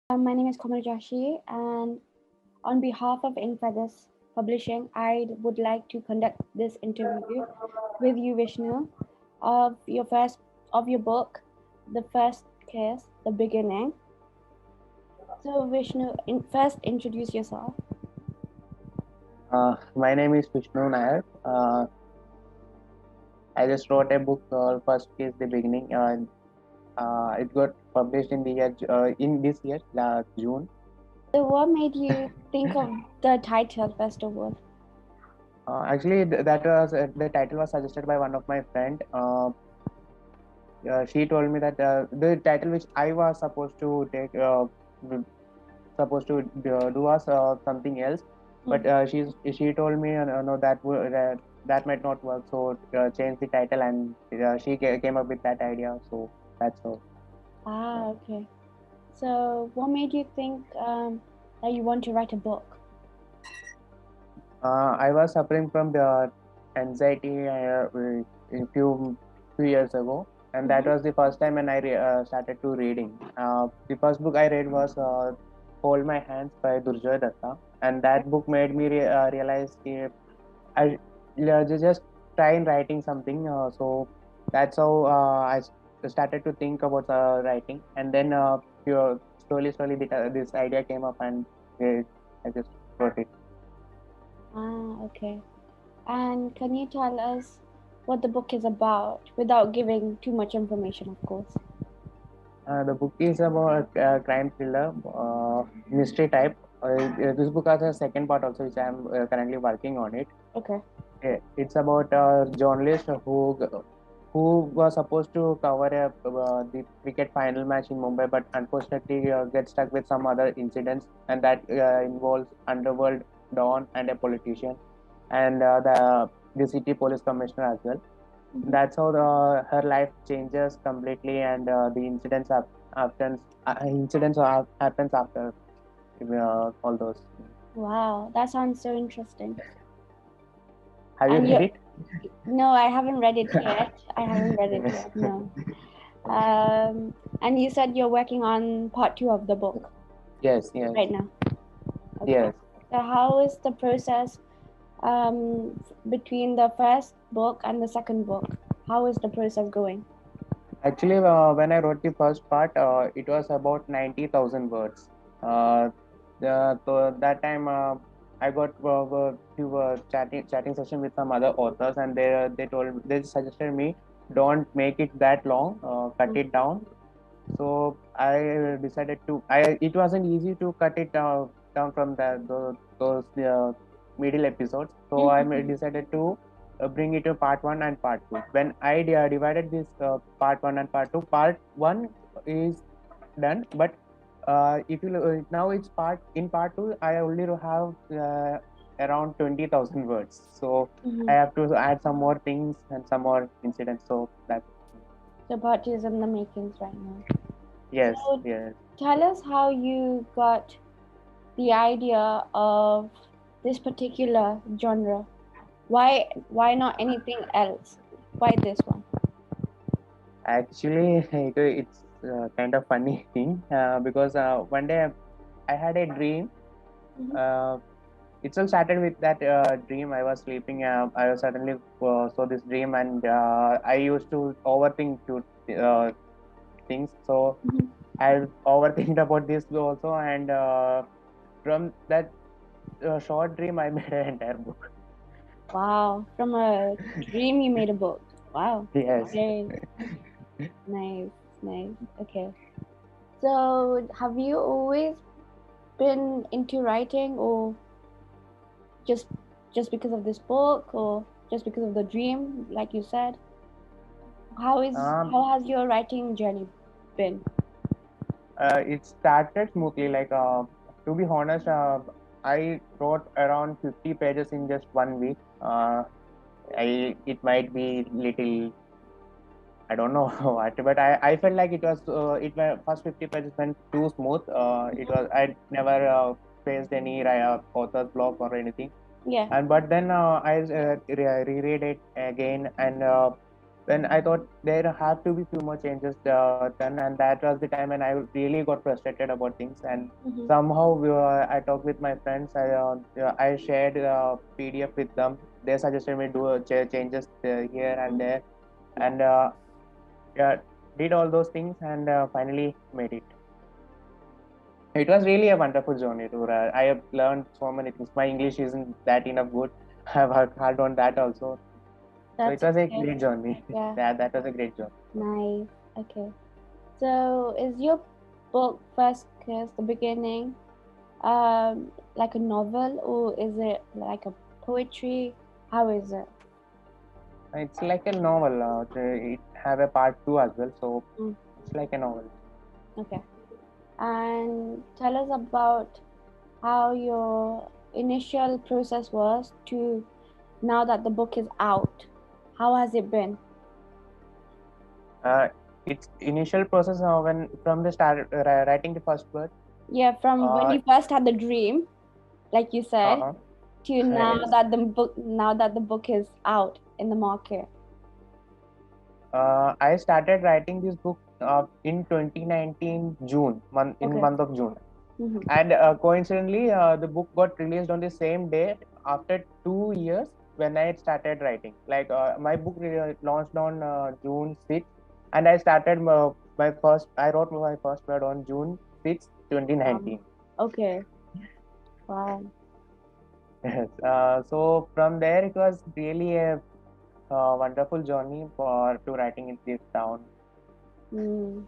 My name is Komal Joshi, and on behalf of Inkfeathers Publishing, I would like to conduct this interview with you, Vishnu, of your book, The First Kiss, The Beginning. So, Vishnu, first introduce yourself. My name is Vishnu Nair. I just wrote a book called First Kiss the Beginning. It got published in the year in this year, June. So, what made you think of the title, first of all? Actually, that was the title was suggested by one of my friend. She told me that the title which I was supposed to take, supposed to do was something else, but she told me no, that might not work. So change the title, and she came up with that idea. So that's all. Okay. So, what made you think that you want to write a book? I was suffering from the anxiety a few years ago, and that was the first time when I started to reading. The first book I read was "Hold My Hands" by Durjoy Datta, and that book made me realize I just try in writing something. So that's how started to think about writing, and then slowly this idea came up, and I just wrote it. Okay. And can you tell us what the book is about without giving too much information, of course? The book is about crime thriller, mystery type. This book has a second part also, which I am currently working on it. Okay. It's about a journalist who was supposed to cover the cricket final match in Mumbai, but unfortunately gets stuck with some other incidents, and that involves underworld don and a politician, and the city police commissioner as well. Mm-hmm. That's how her life changes completely, and the happens after all those. Wow, that sounds so interesting. Have you And read you, it? no, I haven't read it yet. I haven't read it yet. No. And you said you're working on part two of the book Yes, yes, right now. Okay. yes. So how is the process between the first book and the second book? How is the process going? Actually, when I wrote the first part, it was about 90,000 words. Uh, so that time, I got few chatting session with some other authors, and they suggested me don't make it that long, cut it down. So I decided to. It wasn't easy to cut it down from those middle episodes. So decided to bring it to part one and part two. When I divided this part one and part two, part one is done, but if you now it's part two, I only have around 20,000 words. So I Mm-hmm. have to add some more things and some more incidents. So that So part two is in the makings right now. yes, So yes. tell us how you got the idea of this particular genre. Why not anything else? Why this one? Actually, it's kind of funny thing because one day I had a dream. Mm-hmm. Uh, it all started with that dream. I was sleeping. I was suddenly saw this dream, and I used to overthink few things. So Mm-hmm. I overthinked about this also, and from that short dream, I made an entire book. Wow, from a dream you made a book. Wow, Yes. very nice, nice. Okay, so have you always been into writing, or just just because of this book, or just because of the dream, like you said? Um, How has your writing journey been? it started smoothly. Like to be honest, I wrote around 50 pages in just 1 week. I it might be little, I don't know what, but I felt like my first 50 pages went too smooth. It was I never faced any author's block or anything. Yeah. And but then I reread it again, and when I thought there have to be few more changes done, and that was the time when I really got frustrated about things. And Mm-hmm. somehow I talked with my friends. I shared PDF with them. They suggested me do changes here and there, and yeah, did all those things, and finally made it. It was really a wonderful journey. I have learned so many things. My English isn't that enough good. I've worked hard on that also. So it That's was a okay. great journey. Yeah, That was a great journey. nice. Okay. So, is your book First Kiss the beginning like a novel, or is it like a poetry? How is it? It's like a novel. It have a part two as well, so Mm, it's like a novel. okay. And tell us about how your initial process was to now that the book is out. How has it been? Uh, its initial process when from the start writing the first word. Yeah, from when Uh, you first had the dream, like you said, uh-huh. to now Yes. that the book is out in the market. I started writing this book in 2019 June Okay. month of June, Mm-hmm. and coincidentally, the book got released on the same day after 2 years when I started writing. Like my book launched on June 6th, and I started my first. I wrote my first word on June 6th, 2019. Okay. Wow. Yes. So from there, it was really a wonderful journey for to writing in this town. Mm.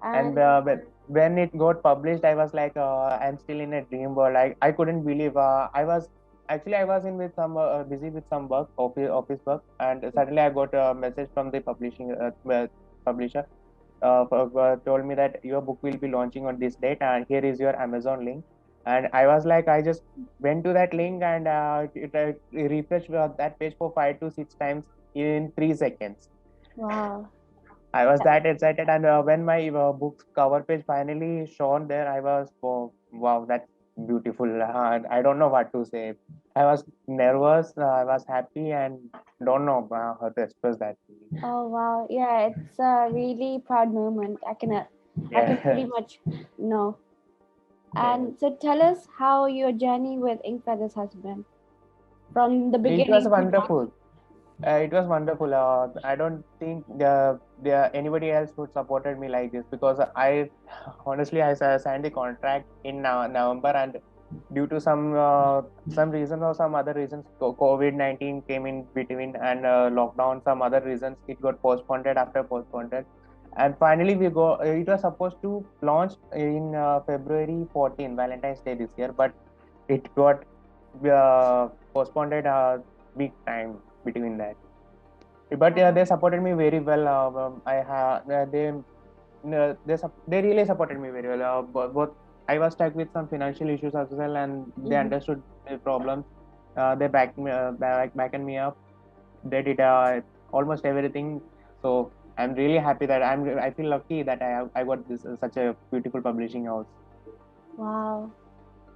And And when it got published, I was like, I'm still in a dream world. I couldn't believe. I was in with some busy with some work, office work, and suddenly I got a message from the publisher. Told me that your book will be launching on this date, and here is your Amazon link. And I was like, I just went to that link, and refreshed that page for 5 to 6 times in 3 seconds. wow. I was that excited, and when my book's cover page finally shown there, I was, oh, wow, that's beautiful. I don't know what to say. I was nervous, I was happy, and don't know how to express that feeling. Oh wow. Yeah, it's a really proud moment. I can pretty Yes, much know. yes. And so tell us how your journey with Ink Feathers has been from the It was beginning to now. wonderful. It was wonderful. I don't think anybody else would supported me like this, because I honestly signed the contract in November, and due to some reason or some other reasons, COVID-19 came in between, and lockdown, some other reasons, it got postponed after postponed, and finally we go. It was supposed to launch in February 14, Valentine's Day this year, but it got postponed big time between that. But yeah, they supported me very well. I have they really supported me very well. Both I was stuck with some financial issues as well, and they Mm-hmm. understood the problems. They backed me up. They did almost everything. So I'm really happy that I feel lucky that I got this such a beautiful publishing house, Wow,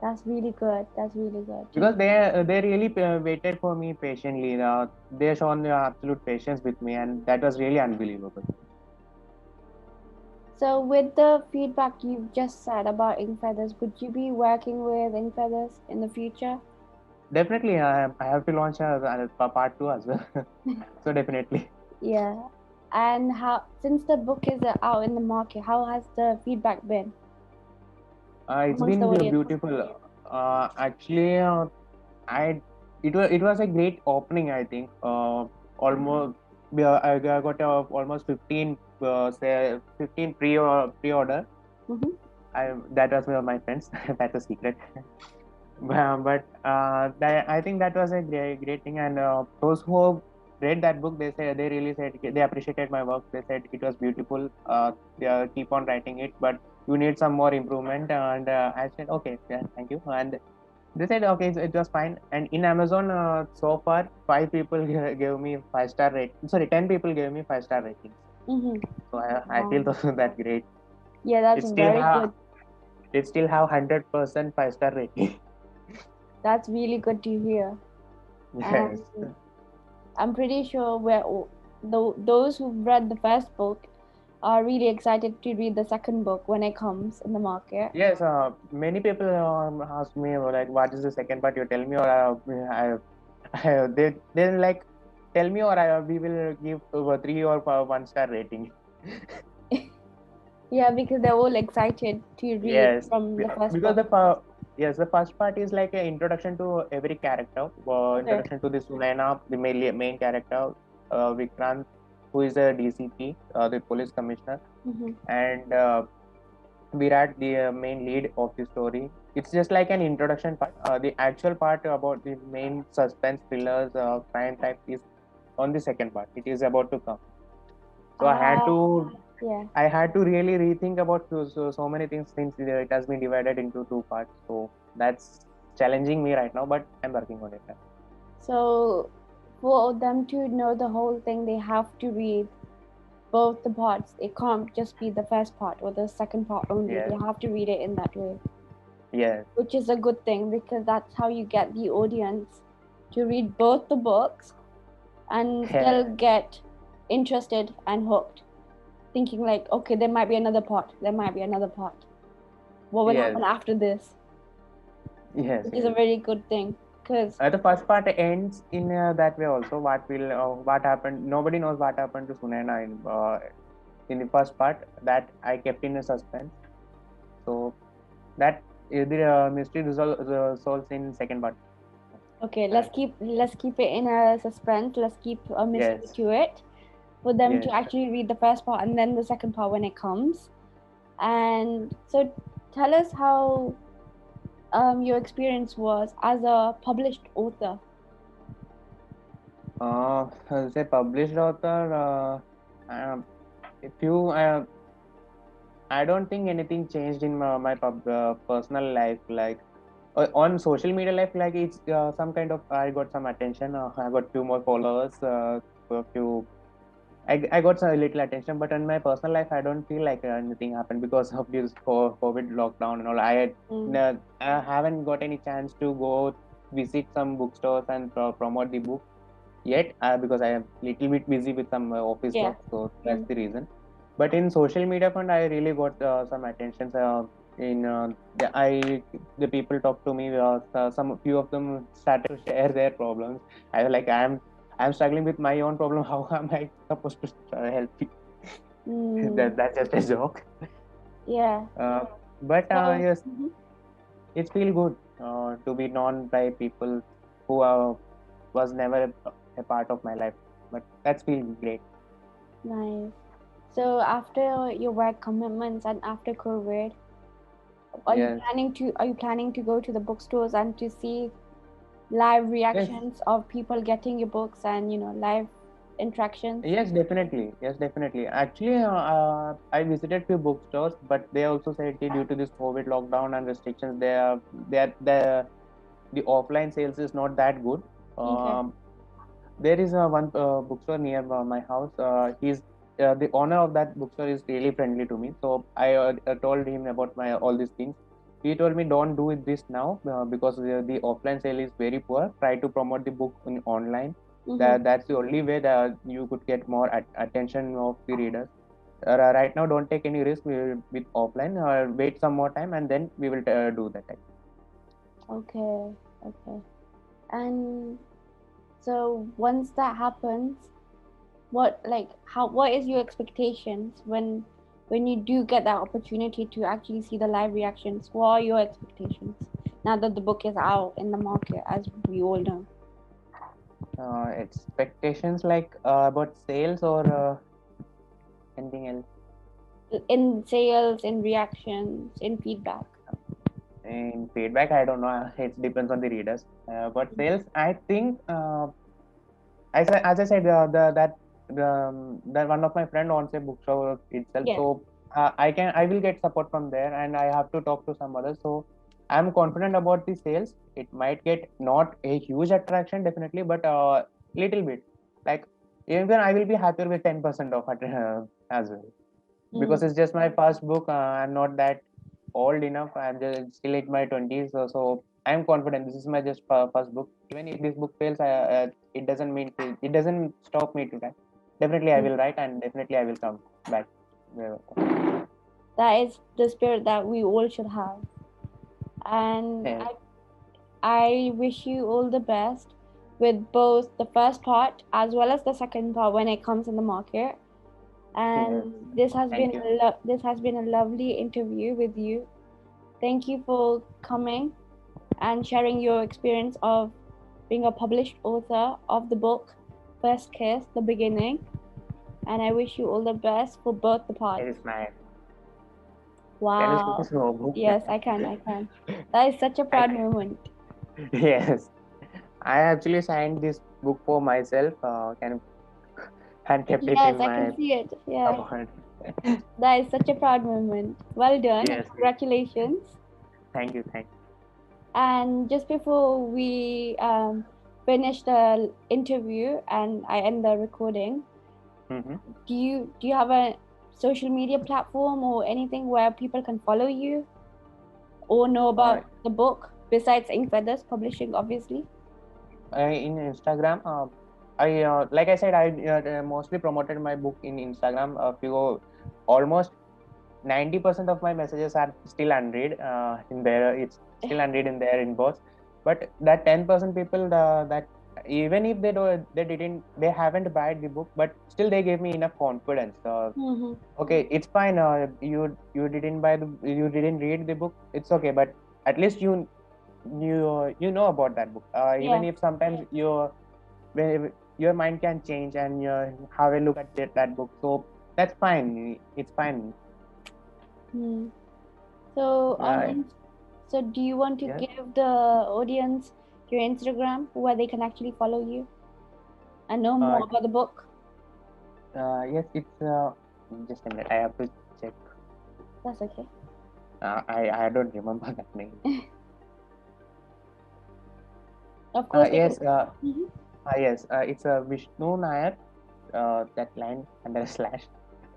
that's really good. That's really good to because hear. they really waited for me patiently. They shown their absolute patience with me, and that was really unbelievable. So, with the feedback you've just said about Ink Feathers, would you be working with Ink Feathers in the future? Definitely, I have to launch a part two as well. So definitely, Yeah. And how, since the book is out in the market, how has the feedback been it's amongst the been audience? beautiful. Actually, it was a great opening. I think almost yeah, I got almost 15 say 15 pre-order. Mm-hmm. I That was my friends. That's a secret. I think that was a great thing, and those who read that book, they really said they appreciated my work. They said it was beautiful. Keep on writing it, but you need some more improvement. And I said, okay, yeah, thank you. And they said, okay, it was fine. And in Amazon, so far, 5 people gave me 5-star rate. Sorry, 10 people gave me 5-star ratings. Mm-hmm. So I feel Wow. that great. Yeah, that's It still very have good. it still have 100% 5-star rating. That's really good to hear. Yes. And I'm pretty sure those who've read the first book are really excited to read the second book when it comes in the market. Yes, many people ask me like, what is the second part? You tell me, or they like tell me, or we will give 3 or 1 star rating. Yeah, because they're all excited to read Yes, from the first because book. yes, the first part is like an introduction to every character. Okay. Introduction to the Sunaina, the main character, Vikrant, who is a DCP, the police commissioner, Mm-hmm. and Virat, the main lead of the story. It's just like an introduction part. The actual part about the main suspense thrillers, crime type is on the second part. It is about to come. So Uh, yeah. I had to really rethink about so many things since it has been divided into 2 parts. So that's challenging me right now, but I'm working on it. So for them to know the whole thing, they have to read both the parts. It can't just be the first part or the second part only. Yes, They have to read it in that way, yes, which is a good thing because that's how you get the audience to read both the books and still yes, get interested and hooked, thinking like, okay, there might be another part. There might be another part. What will yes, happen after this? yes, Which is a yes. very good thing because The first part ends in that way also. What happened? Nobody knows what happened to Sunaina in the first part. That I kept in a suspense. So that the mystery solves in second part. okay, That let's keep it in a suspense. Let's keep a mystery yes, to it for them yes. to actually read the first part and then the second part when it comes. And so, tell us how your experience was as a published author. As a published author, if you I don't think anything changed in my personal life. Like on social media life, like it's some kind of I got some attention. I got few more followers. A few I got some little attention, but in my personal life, I don't feel like anything happened because of this COVID lockdown and all. Mm, I haven't got any chance to go visit some bookstores and promote the book yet because I am little bit busy with some office yeah. work, so that's Mm, the reason. But in social media front, I really got some attention. In the people talk to me. Some few of them started to share their problems. I was like, I'm struggling with my own problem. How am I supposed to help you? mm, That's just a joke. yeah. Uh, but So, yes, mhm, it feels good to be known by people who was never a part of my life. But that's feel great. nice. So, after your work commitments and after COVID, Yes, are you planning to go to the bookstores and to see live yes, reactions of people getting your books and live interactions? yes, definitely. Yes, definitely. Actually, I visited few bookstores, but they also said due to this COVID lockdown and restrictions, the offline sales is not that good. Okay. Um, there is one bookstore near my house. He's the owner of that bookstore is really friendly to me. So I told him about my all these things. He told me don't do it this now because the offline sale is very poor. Try to promote the book online. Mm-hmm. That's the only way that you could get more attention of the readers. Right now, don't take any risk with offline. Wait some more time, and then we will do that. Okay. Okay. And so once that happens, what is your expectations when you do get that opportunity to actually see the live reactions? What are your expectations now that the book is out in the market, as we all know? Expectations like about sales or anything else. In sales, in reactions, in feedback. In feedback, I don't know. It depends on the readers. But sales, I think, as I said, that one of my friend owns a bookstore itself, Yeah. so I will get support from there, and I have to talk to some others. So I'm confident about the sales. It might get not a huge attraction, definitely, but little bit. Like even I will be happier with 10% of it as well Mm. because it's just my first book. I'm not that old enough. I'm just still in my 20s, so I'm confident. This is my just first book. Even if this book fails, it doesn't mean it doesn't stop me to that. Definitely I Mm. will write, and definitely I will come back. Uh, That is the spirit that we all should have. And Yes, I wish you all the best with both the first part as well as the second part when it comes in the market. yes. And this has Thank been you. this has been a lovely interview with you. Thank you for coming and sharing your experience of being a published author of the book First Kiss, the beginning. And I wish you all the best for both the It parts. is nice. Can you speak Wow. slow? Yes, I can. I can. That is such a I proud moment. yes. I actually signed this book for myself. And kept it Yes, in I can my see it. Yeah, cupboard. that is such a proud moment. Well done and Yes, yes. congratulations. Thank you, thank And just before we finish the interview and I end the recording, you. Mm-hmm. do you have a social media platform or anything where people can follow you or know Uh, about the book besides Inkfeathers Publishing, obviously? in Instagram, I like I said, I mostly promoted my book in Instagram. A few, almost 90% of my messages are still unread in there. It's still unread in their inbox. But that 10% people, that even if they haven't bought the book, but still they gave me enough confidence. Mm-hmm. Okay, it's fine. You didn't read the book. It's okay, but at least you know about that book. Even Yeah. if sometimes your mind can change and you have a look at that book, so that's fine. It's fine. Hmm. So Uh, so do you want to yeah. give the audience your Instagram where they can actually follow you and know Uh, more about the book? yes, it's just a minute. I have to check. That's okay. I don't remember that name. Of course they can. Yes. Mhm. Yes. It's a Vishnu Nair. That line under a slash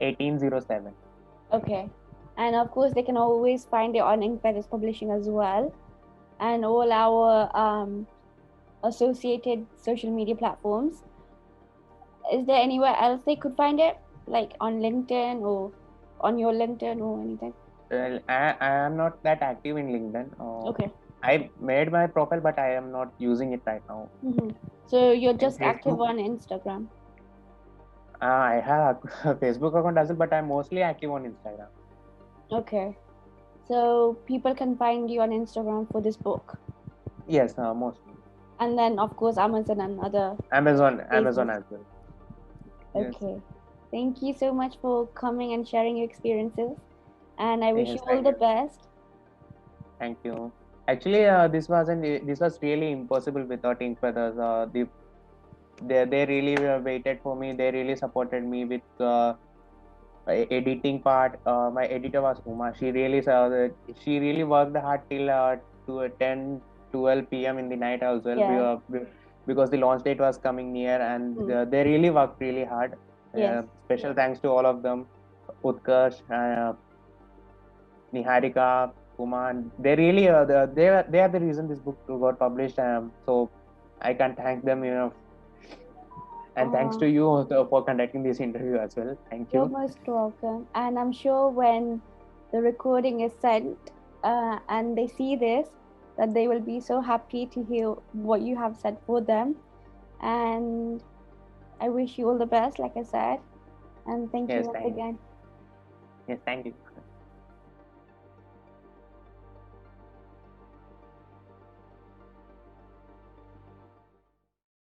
1807. Okay. And of course they can always find it on Inkfeathers Publishing as well. And all our associated social media platforms. Is there anywhere else they could find it? Like on LinkedIn or on your LinkedIn or anything? Well, I am not that active in LinkedIn. Okay. I made my profile, but I am not using it right now. Hmm. So you're In just active Facebook, on Instagram. I have a Facebook account as well, but I'm mostly active on Instagram. Okay. So people can find you on Instagram for this book. Yes, mostly And then, of course, Amazon and other Amazon places. as well. Yes, Okay. Thank you so much for coming and sharing your experiences. And I wish you yes, all the best. thank you. Actually, this was really impossible without Inkfeathers. They really waited for me. They really supported me with editing part. My editor was Uma. She really worked hard till to 10 12 p.m. in the night as well. Yeah. Because the launch date was coming near, and Hmm. they really worked really hard. Yes. Special thanks to all of them, Utkarsh, Niharika, Uma. They really they are the reason this book got published. So I can thank them, and thanks Uh, to you for conducting this interview as well. Thank you're you. most welcome. And I'm sure when the recording is sent and they see this, that they will be so happy to hear what you have said for them. And I wish you all the best, like I said. And thank you Yes, once thank again. yes, thank you.